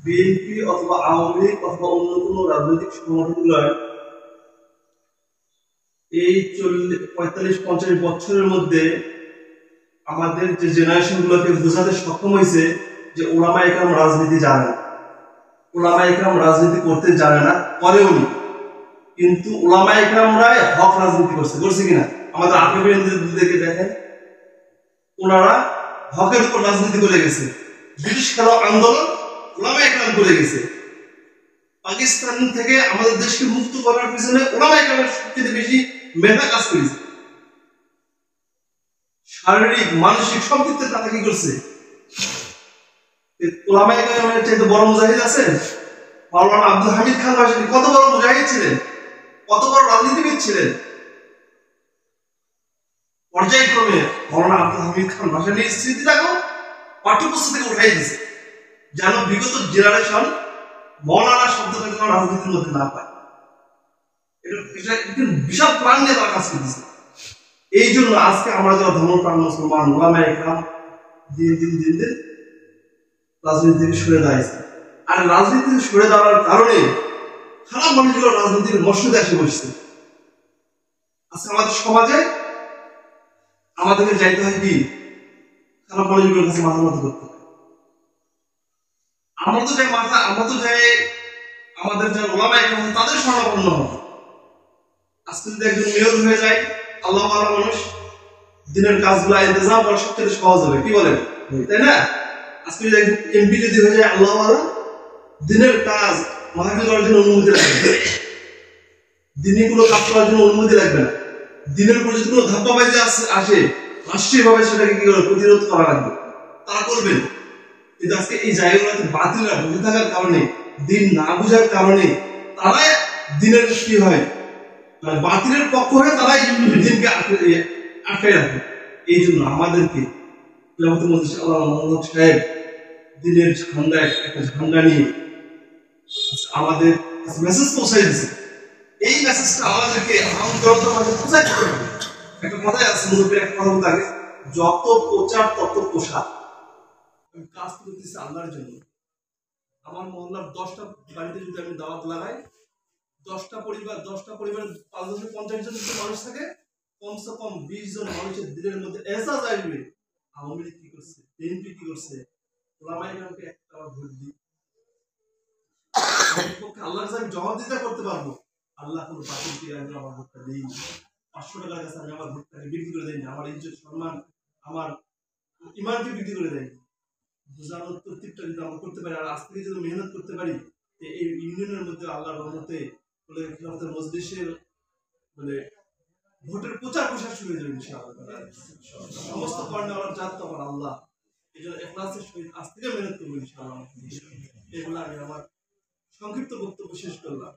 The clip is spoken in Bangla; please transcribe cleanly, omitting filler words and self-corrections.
বিএনপি অথবা আওয়ামী লীগ অথবা অন্য কোনো রাজনৈতিক সংগঠনগুলোর এই 45-50 বছরের মধ্যে আমাদের যে জেনারেশন গুলোকে বোঝাতে সক্ষম হয়েছে যে ওলামায়ে কেরাম রাজনীতি জানে না, ওলামায়ে কেরাম রাজনীতি করতে জানে না, করেওনি। কিন্তু ওলামায়ে কেরামরাই হক রাজনীতি করছে কিনা আমাদের আকিবেরদেরকে দেখেন, ওনারা হকের উপর রাজনীতি করে গেছে। ব্রিটিশ খেলা আন্দোলন ওলামায়ে কেরাম করে গেছে। পাকিস্তান থেকে আমাদের দেশকে মুক্ত করার পিছনে ওলামায়ে কেরামের সবচেয়ে বেশি মেধা কাজ করেছে। শারীরিক মানসিক সব দিক থেকে তারা কি করছে? ওলামায়ে কেরামের চাইতে বড় মুজাহিদ আছেন? মাওলানা আব্দুল হামিদ খান ভাসানী কত বড় মুজাহিদ ছিলেন, কত বড় রাজনীতিবিদ ছিলেন। পর্যায়ক্রমে মাওলানা আব্দুল হামিদ খান ভাসানীর স্মৃতিটাকেও পাঠ্যপুস্তক থেকে উঠাই দিয়েছে, যেন বিগত জেনারেশন মৌলানা শব্দটা যেন রাজনীতির মধ্যে না পায়। এটা বিশাল প্ল্যান নিয়ে তারা কাজ করতেছে। এই জন্য আজকে আমরা যারা ধর্মপ্রাণ মুসলমান ওলামায়ে কেরাম দিন দিন রাজনীতি থেকে সরে দাঁড়িয়েছে। আর রাজনীতি থেকে সরে দাঁড়ার কারণে খারাপ মানুষগুলো রাজনীতির মসজিদে এসে বসছে। আজকে আমাদের সমাজে আমাদেরকে যাইতে হয় কি খারাপ মানুষগুলোর কাছে মাথা মতো করতে হয়। আমরা তো যাই আমাদের যারা ওলামায়ে কেরাম তাদের শরণাপন্ন হবে। আজকে যদি একজন মেয়র হয়ে যায়, আল্লাহ ওয়ালা মানুষ, দিনের কাজগুলো ইন্তজাম করা সবচেয়ে সহজ হবে, কি বলেন? তাই না? আজকে যদি একজন এমপি যদি হয়ে যায়, আল্লাহ ওয়ালা, দিনের কাজ মাহফিল করার জন্য অনুমতি লাগবে, দিনে কোনো কাজ করার জন্য অনুমতি লাগবে না। দিনের উপর যদি কোনো ধাপ্পাবাজি আসে রাষ্ট্রীয়ভাবে সেটাকে কি করে প্রতিরোধ করা লাগবে, তারা করবেন। কিন্তু আজকে এই জায়গাগুলোতে বাতিলরা বুঝে থাকার কারণে, দিন না বুঝার কারণে তারা দিনের কি হয় মানে বাতিলের পক্ষ হয়ে তারাই দিনকে আটকাই রাখে। এই জন্য আমাদেরকে সাহেব দিনের ঝান্ডায় একটা ঝান্ডা নিয়ে আমাদের মেসেজ পৌঁছাই দিচ্ছে। এই মেসেজটা আমাদেরকে জনতার মাঝে পৌঁছাইতে হবে। একটা কথাই আছে, মুরব্বীর একটা কথা থাকে, যত প্রচার তত প্রসার। আমি কাজ করতেছি আল্লাহর জন্য। আমার মহল্লার 10টা বাড়িতে যদি আমি দাওয়াত লাগাই, 10টা পরিবারে 550 জন মানুষ থাকে, কমসে কম 20 জন মানুষের দিলের মধ্যে এহসাস আসবে আওয়ামী লীগ কি করছে, বিএনপি কি করছে, ওলামায়ে কেরামকে একটা ভোট দিই। আল্লাহর কাছে আমি জবাবদিহিতা করতে পারবো, আল্লাহ কোনো বাতিলকে আমি আমার ভোটটা দেইনি। 500 টাকার কাছে আমি আমার ভোটটাকে বিক্রি করে দেয়নি, আমার ইজ্জত সম্মান আমার ইমানকে বিক্রি করে দেয়নি। বোঝানোর তরতিবটা যদি আমরা করতে পারি, আর আজ থেকে যদি মেহনত করতে পারি, এই ইউনিয়নের মধ্যে আল্লাহর রহমতে বলে খিলাফতের মজলিসের মানে ভোটের প্রচার প্রসার শুরু হয়ে যাবে ইনশাআল্লাহ। সমস্ত কর্ণে আমার জাত তো আমার আল্লাহ, এই জন্য ইখলাসের সহিত আজ থেকে মেহনত করবো ইনশাআল্লাহ। এগুলো আমি আমার সংক্ষিপ্ত বক্তব্য শেষ করলাম।